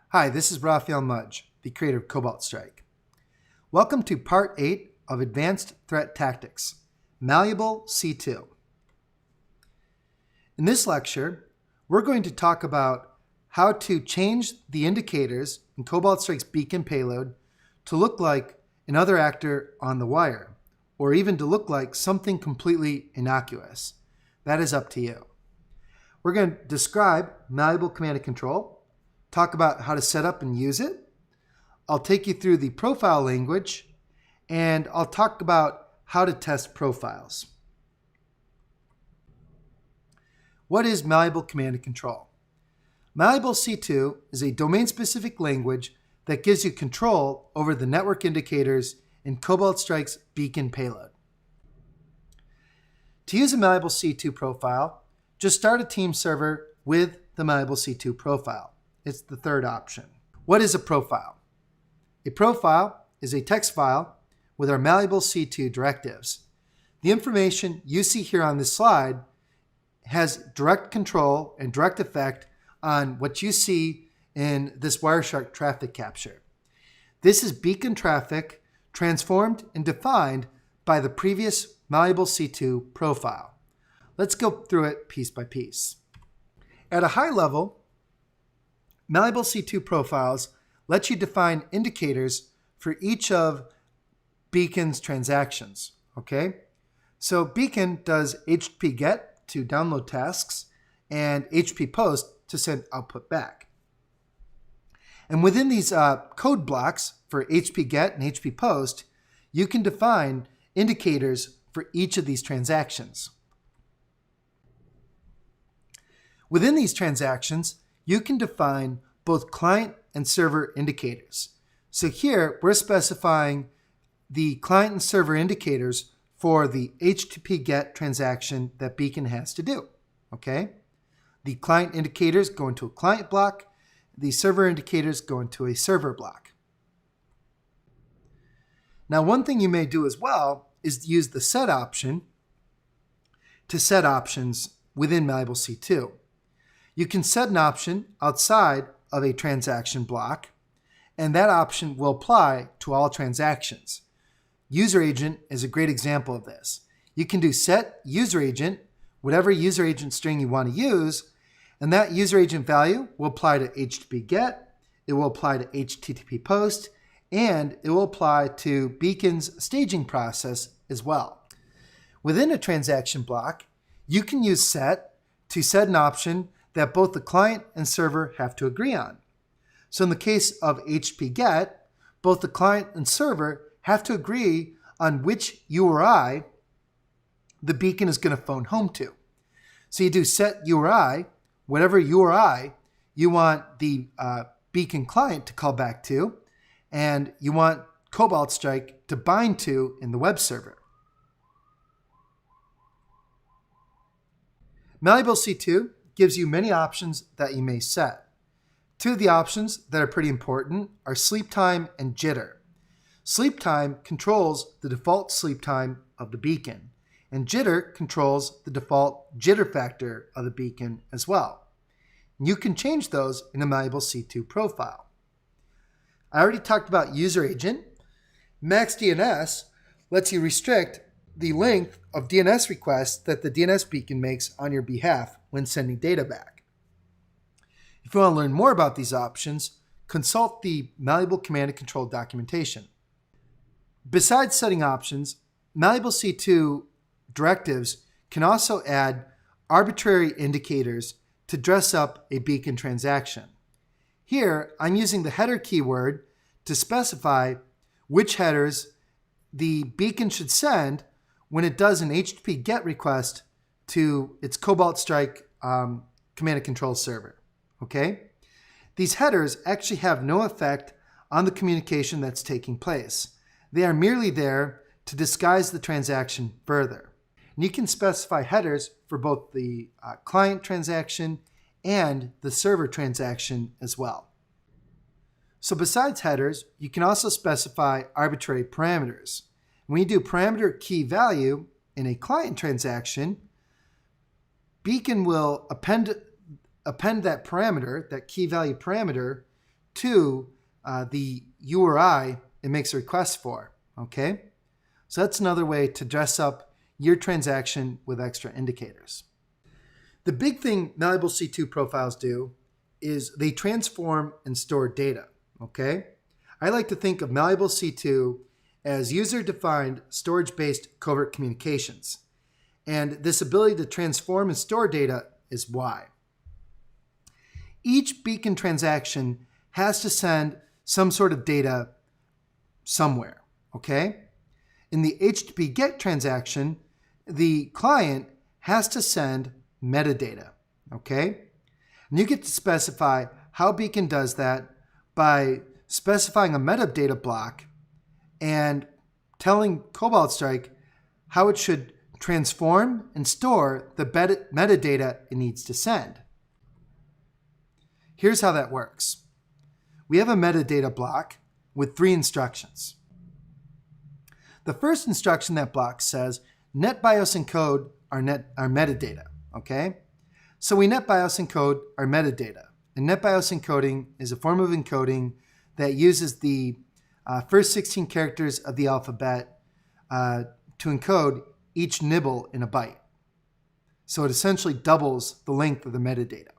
Hi, this is Raphael Mudge, the creator of Cobalt Strike. Welcome to Part 8 of Advanced Threat Tactics, Malleable C2. In this lecture, we're going to talk about how to change the indicators in Cobalt Strike's beacon payload to look like another actor on the wire, or even to look like something completely innocuous. That is up to you. We're going to describe Malleable Command and Control, talk about how to set up and use it. I'll take you through the profile language, and I'll talk about how to test profiles. What is Malleable Command and Control? Malleable C2 is a domain-specific language that gives you control over the network indicators in Cobalt Strike's beacon payload. To use a Malleable C2 profile, just start a team server with the Malleable C2 profile. It's the third option. What is a profile? A profile is a text file with our Malleable C2 directives. The information you see here on this slide has direct control and direct effect on what you see in this Wireshark traffic capture. This is beacon traffic transformed and defined by the previous Malleable C2 profile. Let's go through it piece by piece. At a high level, Malleable C2 profiles let you define indicators for each of Beacon's transactions, okay? So Beacon does HTTP GET to download tasks and HTTP POST to send output back. And within these code blocks for HTTP GET and HTTP POST, you can define indicators for each of these transactions. Within these transactions, you can define both client and server indicators. So here we're specifying the client and server indicators for the HTTP GET transaction that Beacon has to do, okay? The client indicators go into a client block, the server indicators go into a server block. Now, one thing you may do as well is use the set option to set options within Malleable C2. You can set an option outside of a transaction block, and that option will apply to all transactions. User agent is a great example of this. You can do set user agent, whatever user agent string you want to use, and that user agent value will apply to HTTP GET, it will apply to HTTP POST, and it will apply to Beacon's staging process as well. Within a transaction block, you can use set to set an option that both the client and server have to agree on. So in the case of HTTP GET, both the client and server have to agree on which URI the beacon is going to phone home to. So you do set URI, whatever URI you want the beacon client to call back to, and you want Cobalt Strike to bind to in the web server. Malleable C2 gives you many options that you may set. Two of the options that are pretty important are sleep time and jitter. Sleep time controls the default sleep time of the beacon, and jitter controls the default jitter factor of the beacon as well. You can change those in a Malleable C2 profile. I already talked about user agent. Max DNS lets you restrict the length of DNS requests that the DNS beacon makes on your behalf when sending data back. If you want to learn more about these options, consult the Malleable Command and Control documentation. Besides setting options, Malleable C2 directives can also add arbitrary indicators to dress up a beacon transaction. Here, I'm using the header keyword to specify which headers the beacon should send when it does an HTTP GET request to its Cobalt Strike command and control server, okay? These headers actually have no effect on the communication that's taking place. They are merely there to disguise the transaction further. And you can specify headers for both the client transaction and the server transaction as well. So besides headers, you can also specify arbitrary parameters. When you do parameter key value in a client transaction, Beacon will append that parameter, that key value parameter, to the URI it makes a request for. Okay? So that's another way to dress up your transaction with extra indicators. The big thing Malleable C2 profiles do is they transform and store data. Okay? I like to think of Malleable C2 as user-defined storage-based covert communications. And this ability to transform and store data is why. Each Beacon transaction has to send some sort of data somewhere, okay? In the HTTP GET transaction, the client has to send metadata, okay? And you get to specify how Beacon does that by specifying a metadata block and telling Cobalt Strike how it should transform and store the metadata it needs to send. Here's how that works. We have a metadata block with 3 instructions. The first instruction in that block says netBIOS encode our metadata, okay? So we netBIOS encode our metadata. And netBIOS encoding is a form of encoding that uses the first 16 characters of the alphabet to encode each nibble in a byte. So it essentially doubles the length of the metadata.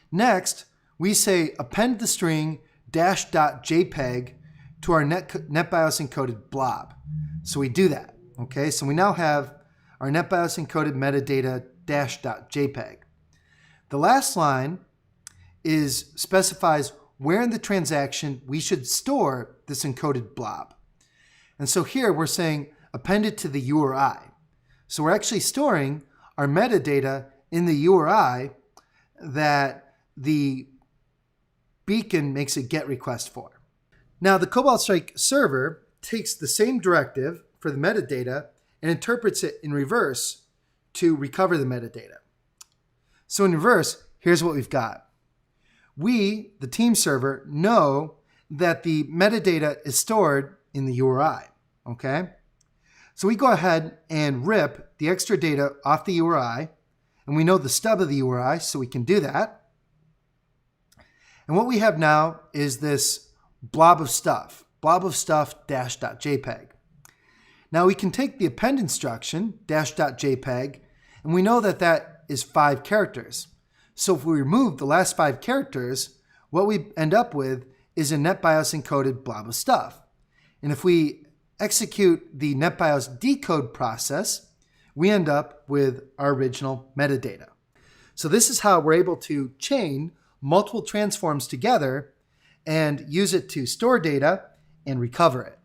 Next, we say append the string dash.jpg to our netBIOS encoded blob. So we do that, okay? So we now have our netBIOS encoded metadata dash.jpg. The last line specifies where in the transaction we should store this encoded blob. And so here we're saying append it to the URI. So we're actually storing our metadata in the URI that the Beacon makes a GET request for. Now the Cobalt Strike server takes the same directive for the metadata and interprets it in reverse to recover the metadata. So in reverse, here's what we've got. We, the team server, know that the metadata is stored in the URI, okay? So we go ahead and rip the extra data off the URI, and we know the stub of the URI, so we can do that. And what we have now is this blob of stuff dash.jpg. Now we can take the append instruction, dash.jpg, and we know that that is 5 characters. So if we remove the last 5 characters, what we end up with is a netBIOS encoded blob of stuff. And if we execute the netBIOS decode process, we end up with our original metadata. So this is how we're able to chain multiple transforms together and use it to store data and recover it.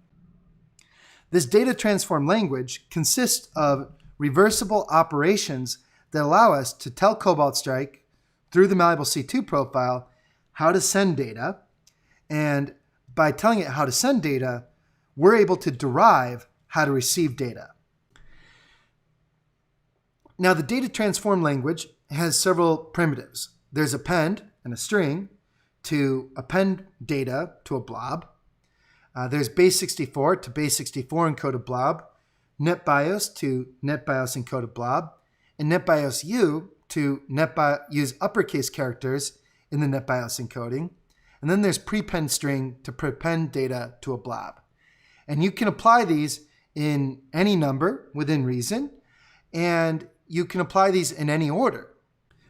This data transform language consists of reversible operations that allow us to tell Cobalt Strike through the Malleable C2 profile how to send data, and by telling it how to send data, we're able to derive how to receive data. Now the data transform language has several primitives. There's append and a string to append data to a blob. There's base64 to base64 encoded blob, netBIOS to netBIOS encoded blob, and netBIOS U to use uppercase characters in the netBIOS encoding. And then there's prepend string to prepend data to a blob. And you can apply these in any number within reason, and you can apply these in any order.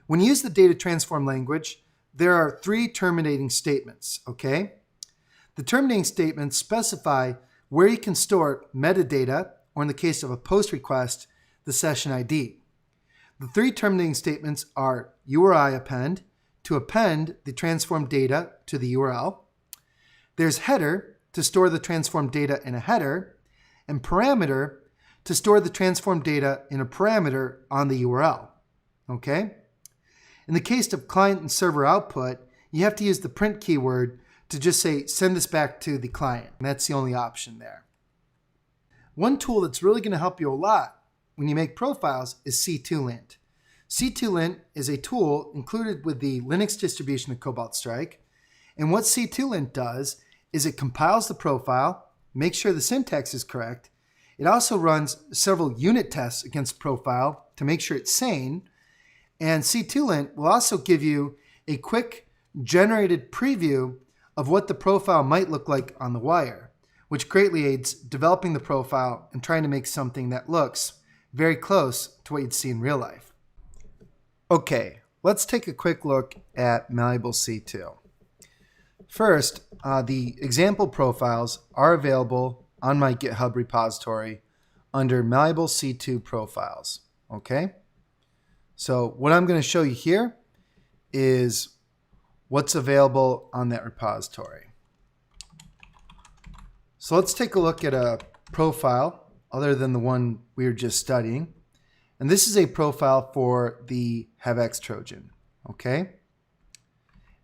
When you use the data transform language, there are 3 terminating statements, okay? The terminating statements specify where you can store metadata, or in the case of a post request, the session ID. The 3 terminating statements are URI append to append the transformed data to the URL. There's header to store the transformed data in a header, and parameter to store the transformed data in a parameter on the URL. Okay? In the case of client and server output, you have to use the print keyword to just say send this back to the client, and that's the only option there. One tool that's really going to help you a lot when you make profiles is C2Lint. C2Lint is a tool included with the Linux distribution of Cobalt Strike, And what C2Lint does is it compiles the profile, makes sure the syntax is correct. It also runs several unit tests against the profile to make sure it's sane. And C2Lint will also give you a quick generated preview of what the profile might look like on the wire, which greatly aids developing the profile and trying to make something that looks very close to what you'd see in real life. Okay, let's take a quick look at Malleable C2. First, the example profiles are available on my GitHub repository under Malleable C2 profiles. Okay? So what I'm going to show you here is what's available on that repository. So let's take a look at a profile other than the one we were just studying. And this is a profile for the HevX Trojan. Okay?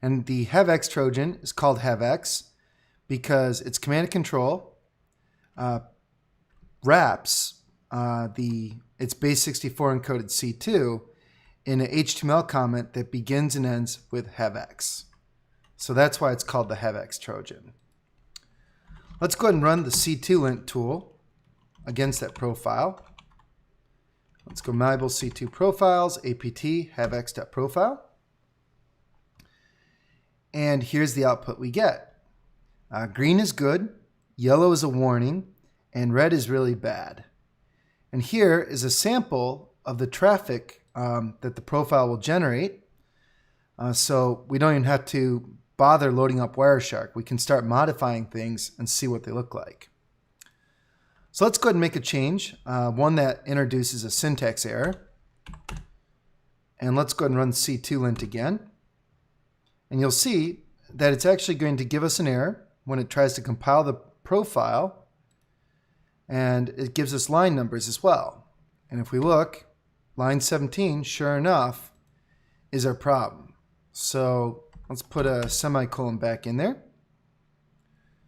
And the HevX Trojan is called HevX because its command and control wraps its base64 encoded C2 in an HTML comment that begins and ends with HevX. So that's why it's called the HevX Trojan. Let's go ahead and run the C2Lint tool against that profile. Let's go Malleable C2 profiles, apt HevX.profile. And here's the output we get. Green is good, yellow is a warning, and red is really bad. And here is a sample of the traffic that the profile will generate. So we don't even have to bother loading up Wireshark. We can start modifying things and see what they look like. So let's go ahead and make a change, one that introduces a syntax error. And let's go ahead and run C2Lint again. And you'll see that it's actually going to give us an error when it tries to compile the profile. And it gives us line numbers as well. And if we look, line 17, sure enough, is our problem. So let's put a semicolon back in there.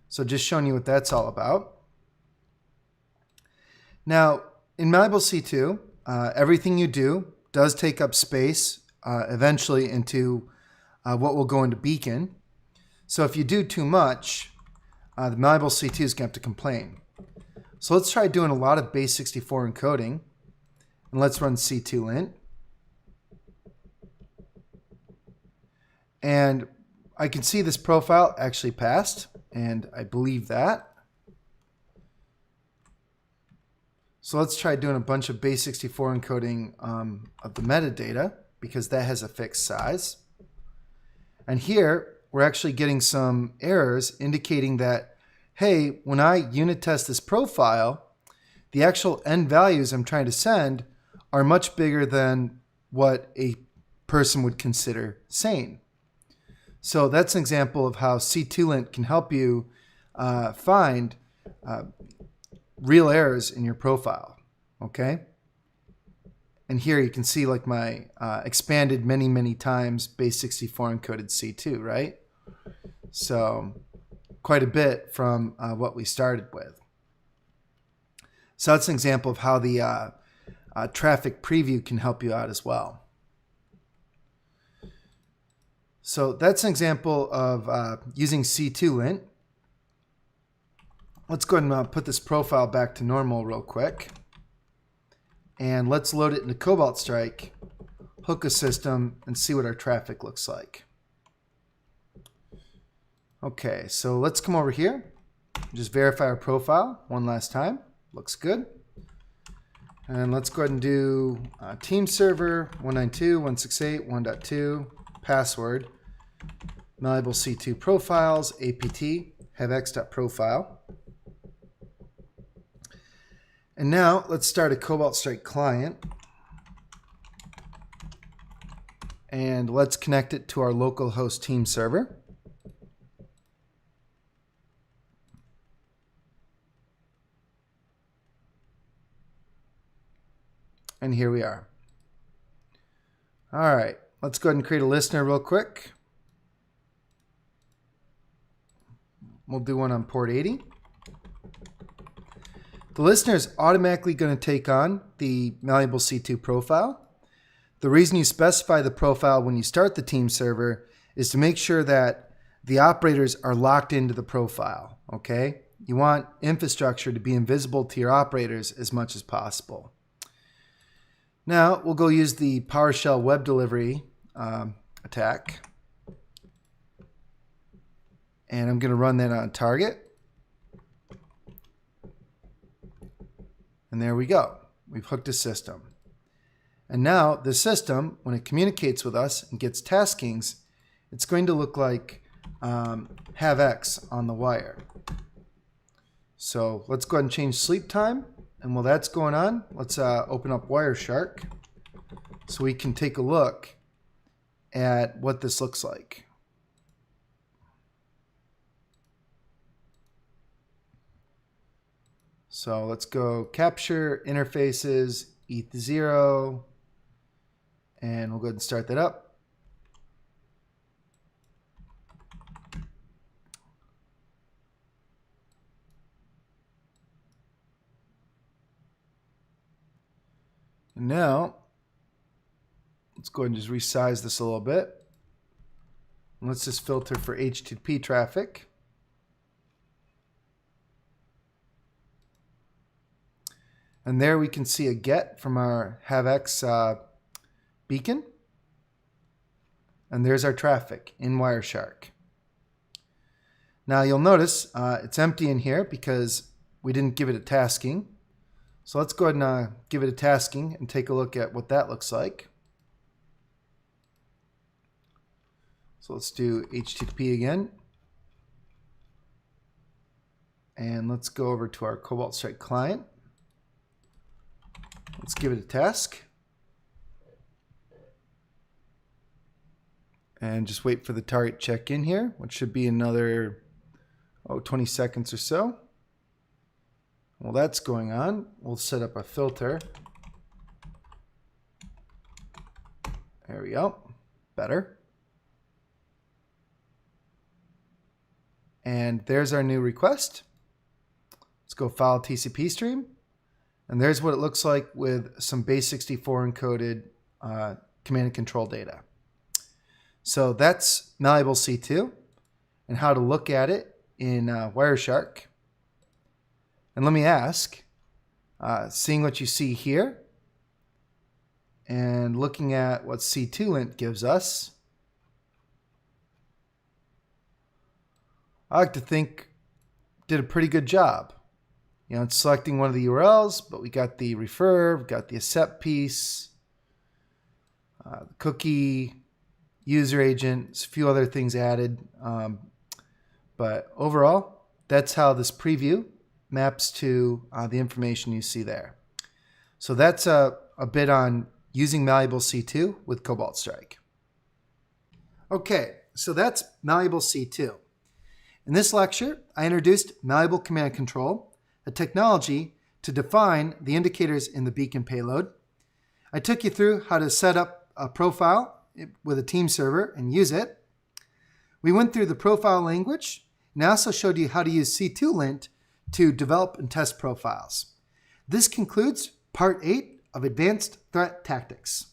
So just showing you what that's all about. Now, in Malleable C2, everything you do does take up space eventually into what will go into Beacon. So if you do too much, the Malleable C2 is going to have to complain. So let's try doing a lot of base64 encoding. And let's run C2Lint. And I can see this profile actually passed, and I believe that. So let's try doing a bunch of base64 encoding of the metadata, because that has a fixed size. And here, we're actually getting some errors indicating that, hey, when I unit test this profile, the actual end values I'm trying to send are much bigger than what a person would consider sane. So that's an example of how C2Lint can help you find real errors in your profile. Okay? And here you can see like my expanded many times base64 encoded C2, right? So quite a bit from what we started with. So that's an example of how the traffic preview can help you out as well. So that's an example of using C2Lint. Let's go ahead and put this profile back to normal real quick. And let's load it into Cobalt Strike, hook a system, and see what our traffic looks like. Okay, so let's come over here. Just verify our profile one last time. Looks good. And let's go ahead and do team server 192.168.1.2 password Malleable C2 profiles apt HevX.profile. And now let's start a Cobalt Strike client. And let's connect it to our local host team server. And here we are. All right, let's go ahead and create a listener real quick. We'll do one on port 80. The listener is automatically going to take on the Malleable C2 profile. The reason you specify the profile when you start the team server is to make sure that the operators are locked into the profile, okay? You want infrastructure to be invisible to your operators as much as possible. Now we'll go use the PowerShell web delivery attack. And I'm going to run that on target. And there we go. We've hooked a system. And now the system, when it communicates with us and gets taskings, it's going to look like have X on the wire. So let's go ahead and change sleep time. And while that's going on, let's open up Wireshark so we can take a look at what this looks like. So let's go capture interfaces, ETH0, and we'll go ahead and start that up. And now, let's go ahead and just resize this a little bit. And let's just filter for HTTP traffic. And there we can see a get from our HaveX beacon. And there's our traffic in Wireshark. Now you'll notice it's empty in here because we didn't give it a tasking. So let's go ahead and give it a tasking and take a look at what that looks like. So let's do HTTP again. And let's go over to our Cobalt Strike client. Let's give it a task. And just wait for the target check in here, which should be another 20 seconds or so. While that's going on, we'll set up a filter. There we go. Better. And there's our new request. Let's go file TCP stream. And there's what it looks like with some base64 encoded command and control data. So that's Malleable C2 and how to look at it in Wireshark. And let me ask, seeing what you see here and looking at what C2lint gives us, I like to think did a pretty good job. You know, it's selecting one of the URLs, but we got the refer, we got the accept piece, the cookie, user agent, a few other things added. But overall, that's how this preview maps to the information you see there. So that's a bit on using Malleable C2 with Cobalt Strike. Okay, so that's Malleable C2. In this lecture, I introduced Malleable Command Control, a technology to define the indicators in the beacon payload. I took you through how to set up a profile with a team server and use it. We went through the profile language and I also showed you how to use C2lint to develop and test profiles. This concludes part 8 of Advanced Threat Tactics.